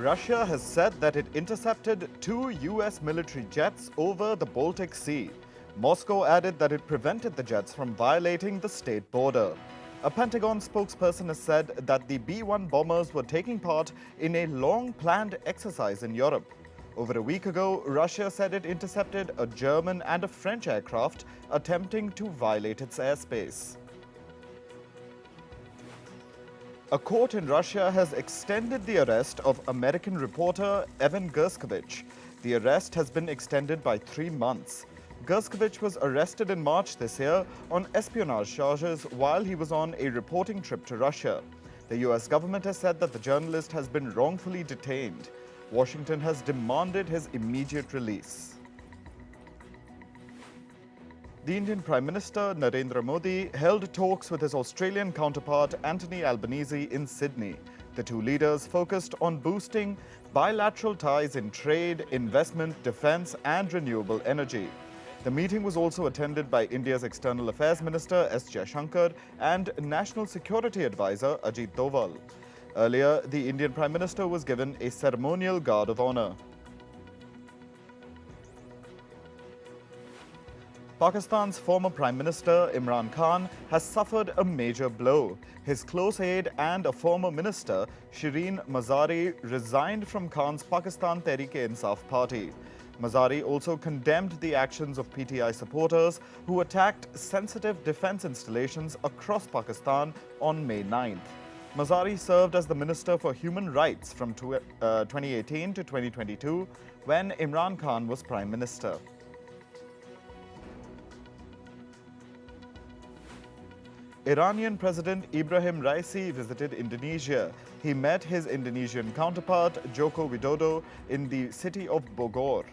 Russia has said that it intercepted 2 US military jets over the Baltic Sea. Moscow added that it prevented the jets from violating the state border. A Pentagon spokesperson has said that the B-1 bombers were taking part in a long-planned exercise in Europe. Over a week ago, Russia said it intercepted a German and a French aircraft attempting to violate its airspace. A court in Russia has extended the arrest of American reporter Evan Gershkovich. The arrest has been extended by 3 months. Gershkovich was arrested in March this year on espionage charges while he was on a reporting trip to Russia. The US government has said that the journalist has been wrongfully detained. Washington has demanded his immediate release. The Indian Prime Minister Narendra Modi held talks with his Australian counterpart Anthony Albanese in Sydney. The two leaders focused on boosting bilateral ties in trade, investment, defence and renewable energy. The meeting was also attended by India's External Affairs Minister S. Jaishankar and National Security Advisor Ajit Doval. Earlier, the Indian Prime Minister was given a ceremonial guard of honour. Pakistan's former Prime Minister Imran Khan has suffered a major blow. His close aide and a former minister, Shireen Mazari, resigned from Khan's Pakistan Tehreek-E-Insaf party. Mazari also condemned the actions of PTI supporters who attacked sensitive defence installations across Pakistan on May 9th. Mazari served as the Minister for Human Rights from 2018 to 2022 when Imran Khan was Prime Minister. Iranian President Ibrahim Raisi visited Indonesia. He met his Indonesian counterpart Joko Widodo in the city of Bogor.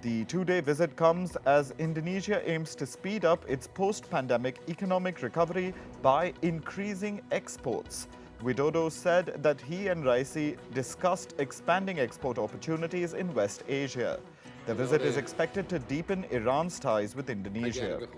The 2-day visit comes as Indonesia aims to speed up its post-pandemic economic recovery by increasing exports. Widodo said that he and Raisi discussed expanding export opportunities in West Asia. The visit is expected to deepen Iran's ties with Indonesia.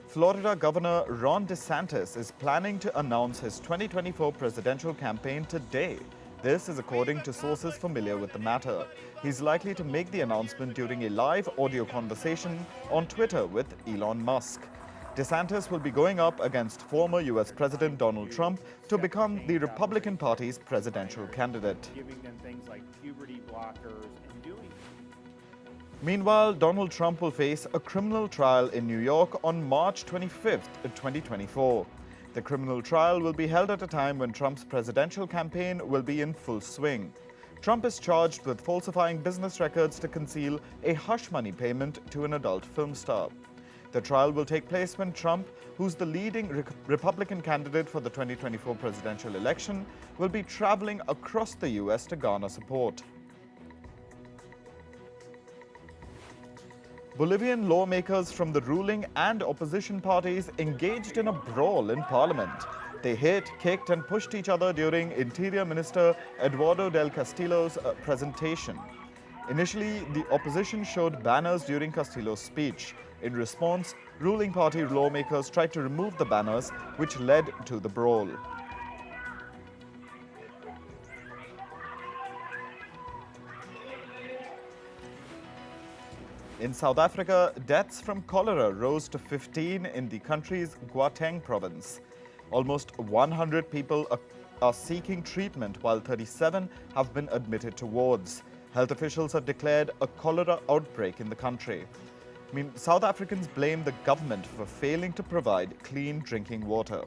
Florida Governor Ron DeSantis is planning to announce his 2024 presidential campaign today. This is according to sources familiar with the matter. He's likely to make the announcement during a live audio conversation on Twitter with Elon Musk. DeSantis will be going up against former US President Donald Trump to become the Republican Party's presidential candidate. Giving them things like puberty blockers and doing. Meanwhile, Donald Trump will face a criminal trial in New York on March 25th, 2024. The criminal trial will be held at a time when Trump's presidential campaign will be in full swing. Trump is charged with falsifying business records to conceal a hush money payment to an adult film star. The trial will take place when Trump, who's the leading Republican candidate for the 2024 presidential election, will be traveling across the US to garner support. Bolivian lawmakers from the ruling and opposition parties engaged in a brawl in parliament. They hit, kicked and pushed each other during Interior Minister Eduardo del Castillo's presentation. Initially, the opposition showed banners during Castillo's speech. In response, ruling party lawmakers tried to remove the banners, which led to the brawl. In South Africa, deaths from cholera rose to 15 in the country's Gauteng province. Almost 100 people are seeking treatment, while 37 have been admitted to wards. Health officials have declared a cholera outbreak in the country. South Africans blame the government for failing to provide clean drinking water.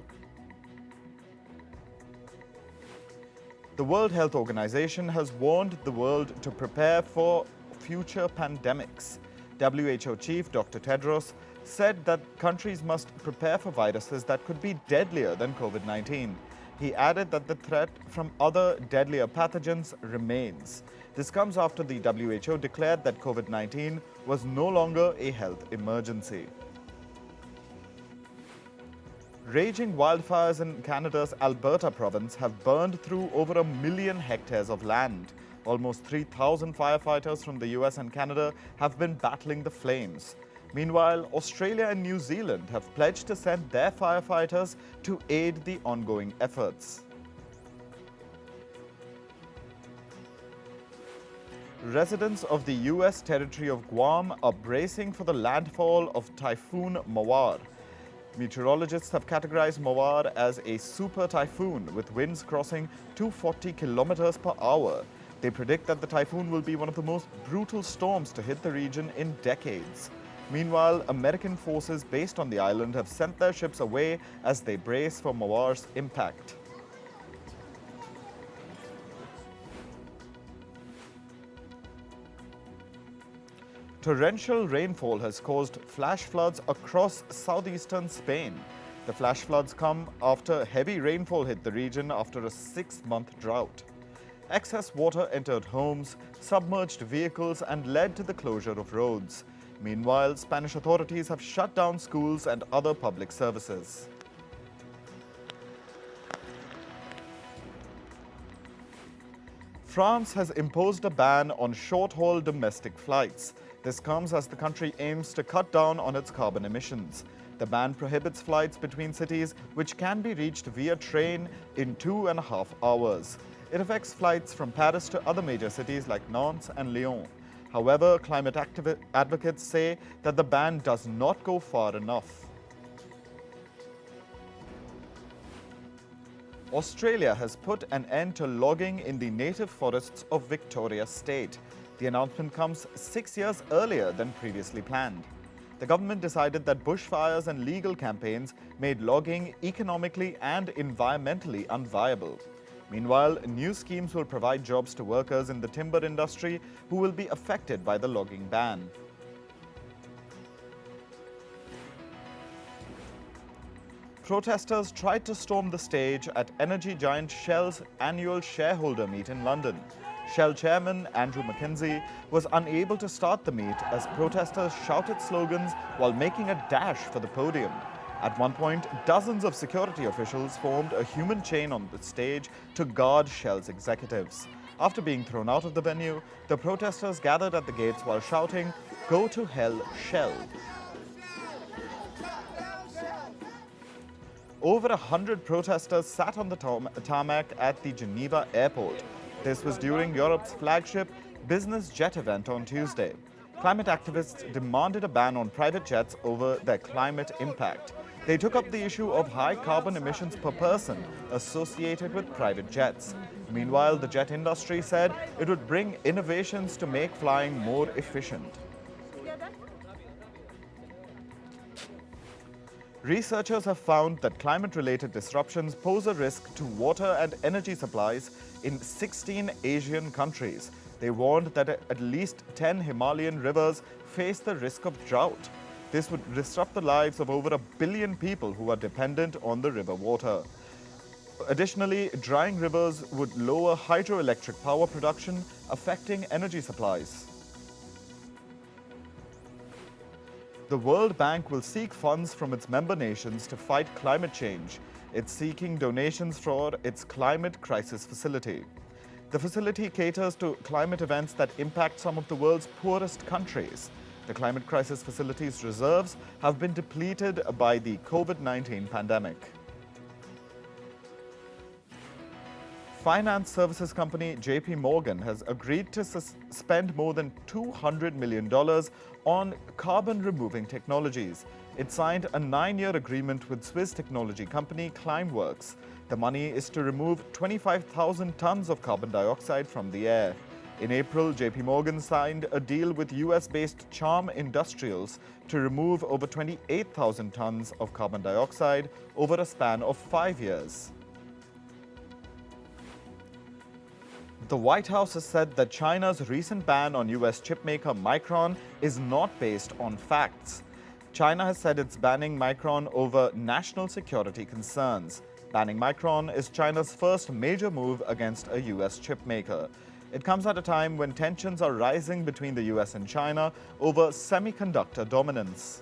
The World Health Organization has warned the world to prepare for future pandemics. WHO chief Dr. Tedros said that countries must prepare for viruses that could be deadlier than COVID-19. He added that the threat from other deadlier pathogens remains. This comes after the WHO declared that COVID-19 was no longer a health emergency. Raging wildfires in Canada's Alberta province have burned through over 1 million hectares of land. Almost 3,000 firefighters from the US and Canada have been battling the flames. Meanwhile, Australia and New Zealand have pledged to send their firefighters to aid the ongoing efforts. Residents of the US territory of Guam are bracing for the landfall of Typhoon Mawar. Meteorologists have categorized Mawar as a super typhoon with winds crossing 240 kilometers per hour. They predict that the typhoon will be one of the most brutal storms to hit the region in decades. Meanwhile, American forces based on the island have sent their ships away as they brace for Mawar's impact. Torrential rainfall has caused flash floods across southeastern Spain. The flash floods come after heavy rainfall hit the region after a 6-month drought. Excess water entered homes, submerged vehicles, and led to the closure of roads. Meanwhile, Spanish authorities have shut down schools and other public services. France has imposed a ban on short-haul domestic flights. This comes as the country aims to cut down on its carbon emissions. The ban prohibits flights between cities which can be reached via train in 2.5 hours. It affects flights from Paris to other major cities like Nantes and Lyon. However, climate advocates say that the ban does not go far enough. Australia has put an end to logging in the native forests of Victoria State. The announcement comes 6 years earlier than previously planned. The government decided that bushfires and legal campaigns made logging economically and environmentally unviable. Meanwhile, new schemes will provide jobs to workers in the timber industry who will be affected by the logging ban. Protesters tried to storm the stage at energy giant Shell's annual shareholder meet in London. Shell chairman Andrew Mackenzie was unable to start the meet as protesters shouted slogans while making a dash for the podium. At one point, dozens of security officials formed a human chain on the stage to guard Shell's executives. After being thrown out of the venue, the protesters gathered at the gates while shouting, "Go to hell, Shell." Over 100 protesters sat on the tarmac at the Geneva airport. This was during Europe's flagship business jet event on Tuesday. Climate activists demanded a ban on private jets over their climate impact. They took up the issue of high carbon emissions per person associated with private jets. Meanwhile, the jet industry said it would bring innovations to make flying more efficient. Researchers have found that climate-related disruptions pose a risk to water and energy supplies in 16 Asian countries. They warned that at least 10 Himalayan rivers face the risk of drought. This would disrupt the lives of over 1 billion people who are dependent on the river water. Additionally, drying rivers would lower hydroelectric power production, affecting energy supplies. The World Bank will seek funds from its member nations to fight climate change. It's seeking donations for its climate crisis facility. The facility caters to climate events that impact some of the world's poorest countries. The climate crisis facility's reserves have been depleted by the COVID-19 pandemic. Finance services company JP Morgan has agreed to spend more than $200 million on carbon-removing technologies. It signed a 9-year agreement with Swiss technology company Climeworks. The money is to remove 25,000 tons of carbon dioxide from the air. In April, JP Morgan signed a deal with US-based Charm Industrials to remove over 28,000 tons of carbon dioxide over a span of 5 years. The White House has said that China's recent ban on US chipmaker Micron is not based on facts. China has said it's banning Micron over national security concerns. Banning Micron is China's first major move against a US chipmaker. It comes at a time when tensions are rising between the US and China over semiconductor dominance.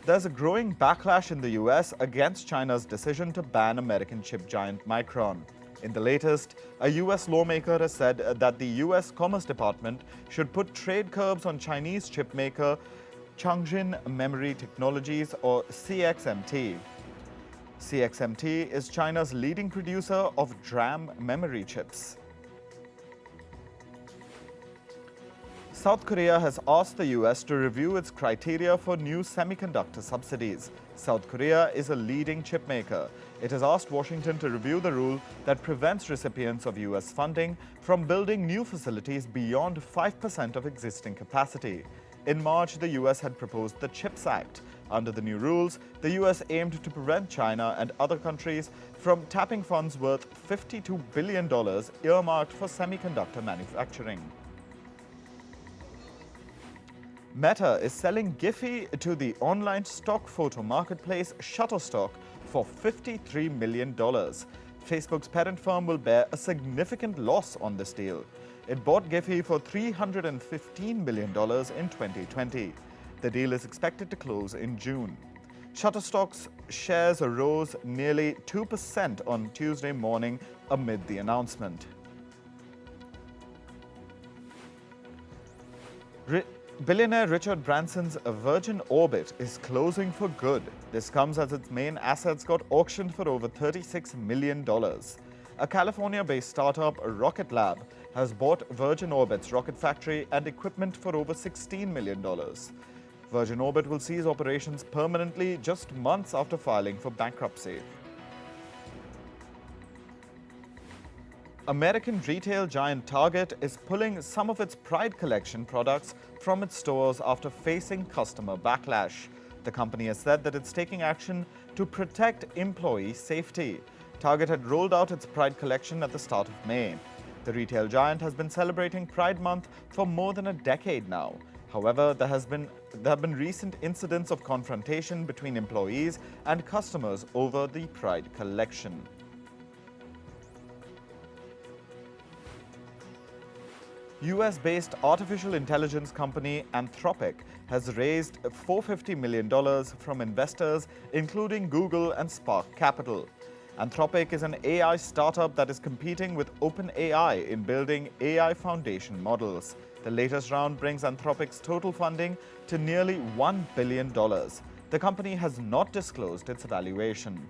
There's a growing backlash in the US against China's decision to ban American chip giant Micron. In the latest, a US lawmaker has said that the US Commerce Department should put trade curbs on Chinese chipmaker Changxin Memory Technologies, or CXMT. CXMT is China's leading producer of DRAM memory chips. South Korea has asked the US to review its criteria for new semiconductor subsidies. South Korea is a leading chip maker. It has asked Washington to review the rule that prevents recipients of US funding from building new facilities beyond 5% of existing capacity. In March, the US had proposed the CHIPS Act. Under the new rules, the US aimed to prevent China and other countries from tapping funds worth $52 billion earmarked for semiconductor manufacturing. Meta is selling Giphy to the online stock photo marketplace Shutterstock for $53 million. Facebook's parent firm will bear a significant loss on this deal. It bought Giphy for $315 million in 2020. The deal is expected to close in June. Shutterstock's shares rose nearly 2% on Tuesday morning amid the announcement. Billionaire Richard Branson's Virgin Orbit is closing for good. This comes as its main assets got auctioned for over $36 million. A California-based startup, Rocket Lab, has bought Virgin Orbit's rocket factory and equipment for over $16 million. Virgin Orbit will cease operations permanently just months after filing for bankruptcy. American retail giant Target is pulling some of its Pride collection products from its stores after facing customer backlash. The company has said that it's taking action to protect employee safety. Target had rolled out its Pride collection at the start of May. The retail giant has been celebrating Pride Month for more than a decade now. However, there have been recent incidents of confrontation between employees and customers over the Pride collection. US-based artificial intelligence company Anthropic has raised $450 million from investors, including Google and Spark Capital. Anthropic is an AI startup that is competing with OpenAI in building AI foundation models. The latest round brings Anthropic's total funding to nearly $1 billion. The company has not disclosed its valuation.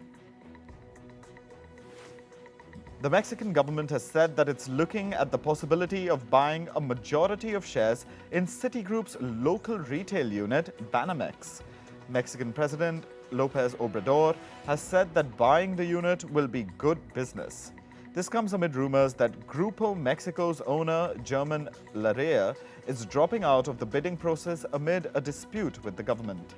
The Mexican government has said that it's looking at the possibility of buying a majority of shares in Citigroup's local retail unit, Banamex. Mexican President López Obrador has said that buying the unit will be good business. This comes amid rumors that Grupo Mexico's owner, German Larrea, is dropping out of the bidding process amid a dispute with the government.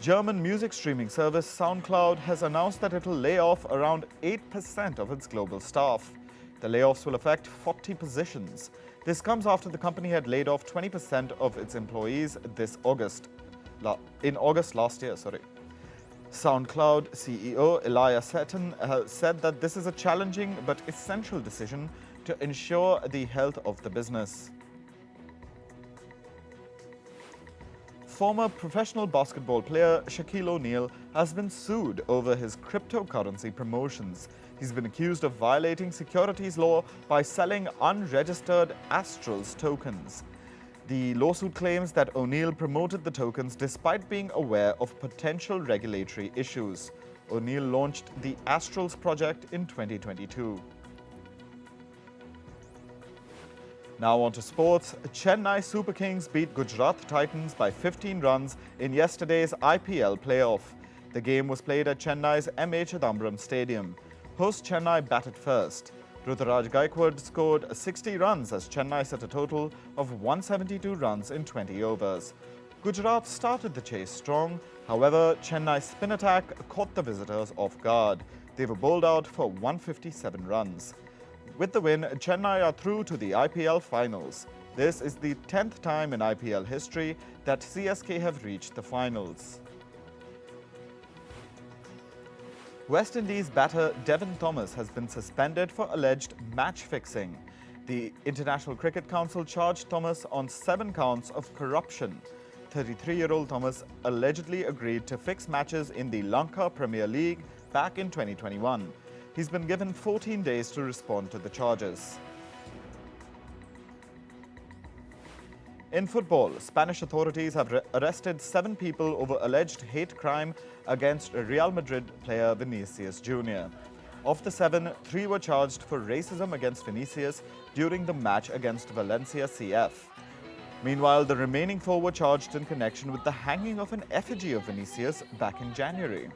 German music streaming service SoundCloud has announced that it will lay off around 8% of its global staff. The layoffs will affect 40 positions. This comes after the company had laid off 20% of its employees in August last year. SoundCloud CEO Elias Seton said that this is a challenging but essential decision to ensure the health of the business. Former professional basketball player Shaquille O'Neal has been sued over his cryptocurrency promotions. He's been accused of violating securities law by selling unregistered Astrals tokens. The lawsuit claims that O'Neal promoted the tokens despite being aware of potential regulatory issues. O'Neal launched the Astrals project in 2022. Now on to sports. Chennai Super Kings beat Gujarat Titans by 15 runs in yesterday's IPL playoff. The game was played at Chennai's M.A. Chidambaram Stadium. Host Chennai batted first. Ruturaj Gaikwad scored 60 runs as Chennai set a total of 172 runs in 20 overs. Gujarat started the chase strong. However, Chennai's spin attack caught the visitors off guard. They were bowled out for 157 runs. With the win, Chennai are through to the IPL finals. This is the 10th time in IPL history that CSK have reached the finals. West Indies batter Devon Thomas has been suspended for alleged match fixing. The International Cricket Council charged Thomas on 7 counts of corruption. 33-year-old Thomas allegedly agreed to fix matches in the Lanka Premier League back in 2021. He's been given 14 days to respond to the charges. In football, Spanish authorities have arrested 7 people over alleged hate crime against Real Madrid player Vinicius Jr. Of the 7, 3 were charged for racism against Vinicius during the match against Valencia CF. Meanwhile, the remaining 4 were charged in connection with the hanging of an effigy of Vinicius back in January.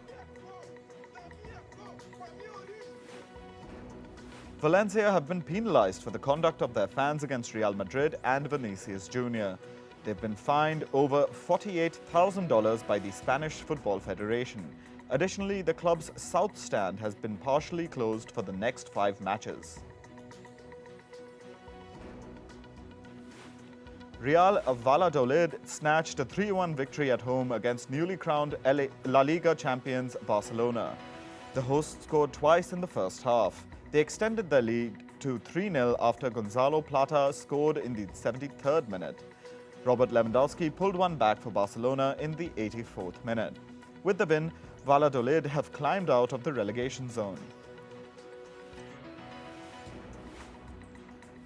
Valencia have been penalized for the conduct of their fans against Real Madrid and Vinicius Jr. They've been fined over $48,000 by the Spanish Football Federation. Additionally, the club's south stand has been partially closed for the next 5 matches. Real Valladolid snatched a 3-1 victory at home against newly crowned La Liga champions Barcelona. The hosts scored twice in the first half. They extended their lead to 3-0 after Gonzalo Plata scored in the 73rd minute. Robert Lewandowski pulled one back for Barcelona in the 84th minute. With the win, Valladolid have climbed out of the relegation zone.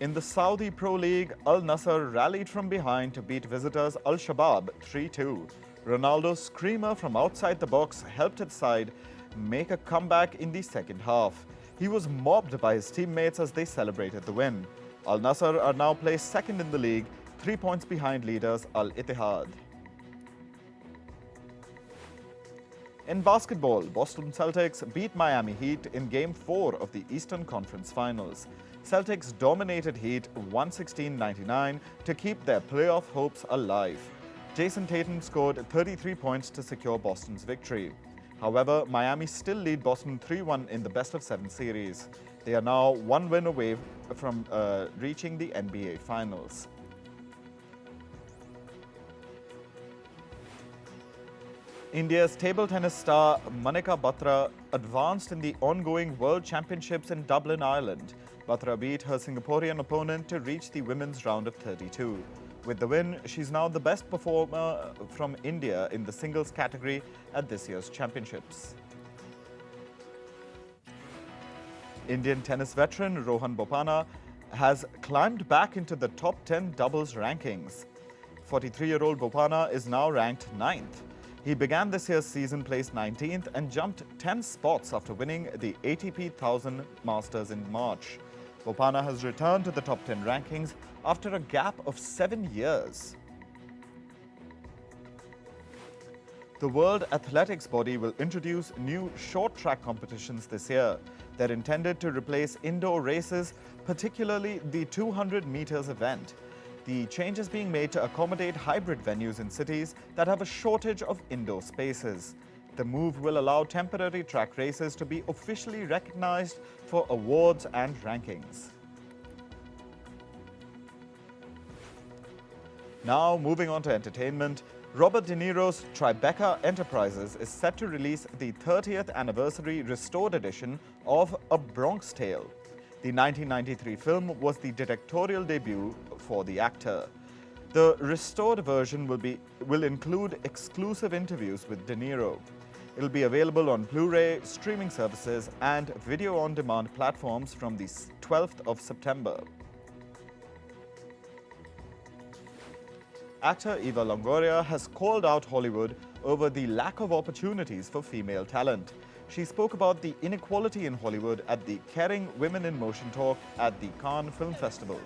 In the Saudi Pro League, Al Nassr rallied from behind to beat visitors Al Shabab 3-2. Ronaldo's screamer from outside the box helped its side make a comeback in the second half. He was mobbed by his teammates as they celebrated the win. Al Nassr are now placed second in the league, 3 points behind leaders Al Ittihad. In basketball, Boston Celtics beat Miami Heat in Game 4 of the Eastern Conference Finals. Celtics dominated Heat 116-99 to keep their playoff hopes alive. Jason Tatum scored 33 points to secure Boston's victory. However, Miami still lead Boston 3-1 in the best-of-7 series. They are now 1 win away from reaching the NBA Finals. India's table tennis star Manika Batra advanced in the ongoing World Championships in Dublin, Ireland. Batra beat her Singaporean opponent to reach the women's round of 32. With the win, she's now the best performer from India in the singles category at this year's championships. Indian tennis veteran Rohan Bopanna has climbed back into the top 10 doubles rankings. 43-year-old Bopanna is now ranked 9th. He began this year's season placed 19th and jumped 10 spots after winning the ATP 1000 Masters in March. Bopanna has returned to the top 10 rankings after a gap of 7 years. The World Athletics Body will introduce new short track competitions this year. They're intended to replace indoor races, particularly the 200 meters event. The change is being made to accommodate hybrid venues in cities that have a shortage of indoor spaces. The move will allow temporary track races to be officially recognized for awards and rankings. Now, moving on to entertainment, Robert De Niro's Tribeca Enterprises is set to release the 30th anniversary restored edition of A Bronx Tale. The 1993 film was the directorial debut for the actor. The restored version will include exclusive interviews with De Niro. It'll be available on Blu-ray, streaming services, and video-on-demand platforms from the 12th of September. Actor Eva Longoria has called out Hollywood over the lack of opportunities for female talent. She spoke about the inequality in Hollywood at the Caring Women in Motion talk at the Cannes Film Festival.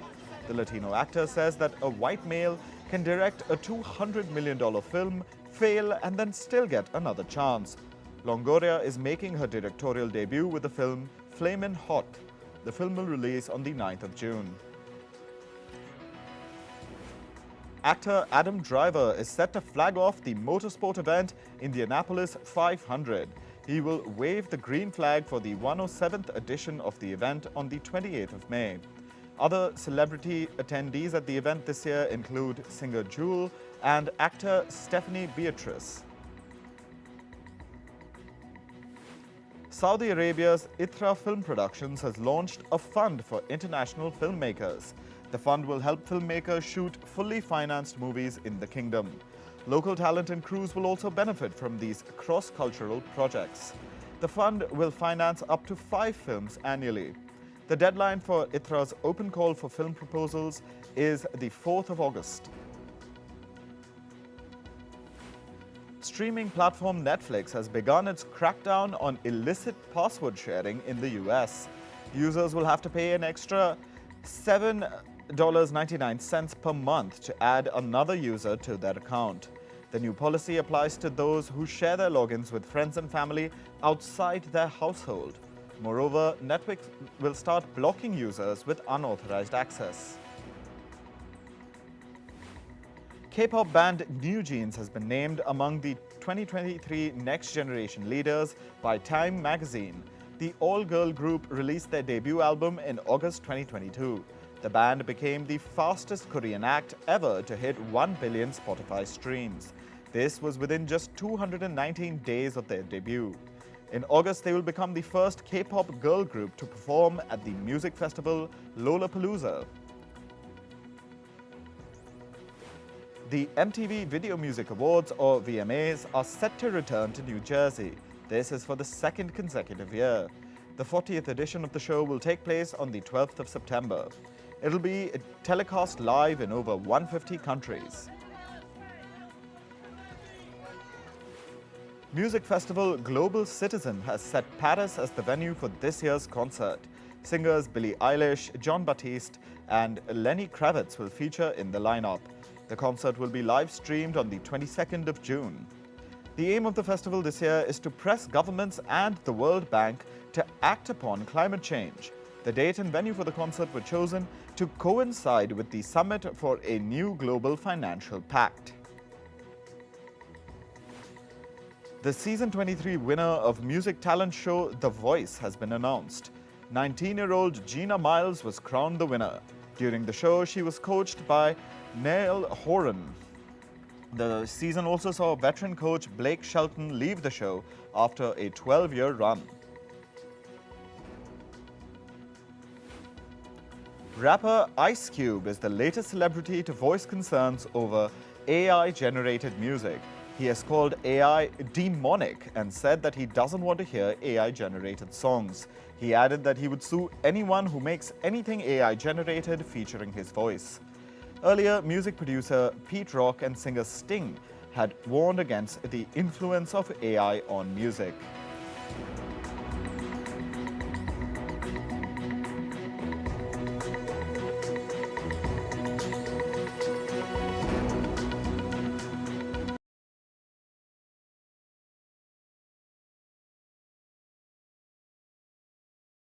The Latino actor says that a white male can direct a $200 million film, fail, and then still get another chance. Longoria is making her directorial debut with the film Flamin' Hot. The film will release on the 9th of June. Actor Adam Driver is set to flag off the motorsport event Indianapolis 500. He will wave the green flag for the 107th edition of the event on the 28th of May. Other celebrity attendees at the event this year include singer Jewel and actor Stephanie Beatrice. Saudi Arabia's ITRA Film Productions has launched a fund for international filmmakers. The fund will help filmmakers shoot fully financed movies in the kingdom. Local talent and crews will also benefit from these cross-cultural projects. The fund will finance up to 5 films annually. The deadline for ITRA's open call for film proposals is the 4th of August. streaming platform Netflix has begun its crackdown on illicit password sharing in the US. Users will have to pay an extra $7.99 per month to add another user to their account. The new policy applies to those who share their logins with friends and family outside their household. Moreover, Netflix will start blocking users with unauthorized access. K-pop band New Jeans has been named among the 2023 Next Generation Leaders by Time magazine. The all-girl group released their debut album in August 2022. The band became the fastest Korean act ever to hit 1 billion Spotify streams. This was within just 219 days of their debut. In August, they will become the first K-pop girl group to perform at the music festival Lollapalooza. The MTV Video Music Awards, or VMAs, are set to return to New Jersey. This is for the second consecutive year. The 40th edition of the show will take place on the 12th of September. It'll be telecast live in over 150 countries. Music festival Global Citizen has set Paris as the venue for this year's concert. Singers Billie Eilish, Jon Batiste, and Lenny Kravitz will feature in the lineup. The concert will be live streamed on the 22nd of June. The aim of the festival this year is to press governments and the World Bank to act upon climate change. The date and venue for the concert were chosen to coincide with the summit for a new global financial pact. The season 23 winner of music talent show The Voice has been announced. 19-year-old Gina Miles was crowned the winner. During the show, she was coached by Niall Horan. The season also saw veteran coach Blake Shelton leave the show after a 12-year run. Rapper Ice Cube is the latest celebrity to voice concerns over AI-generated music. He has called AI demonic and said that he doesn't want to hear AI-generated songs. He added that he would sue anyone who makes anything AI-generated featuring his voice. Earlier, music producer Pete Rock and singer Sting had warned against the influence of AI on music.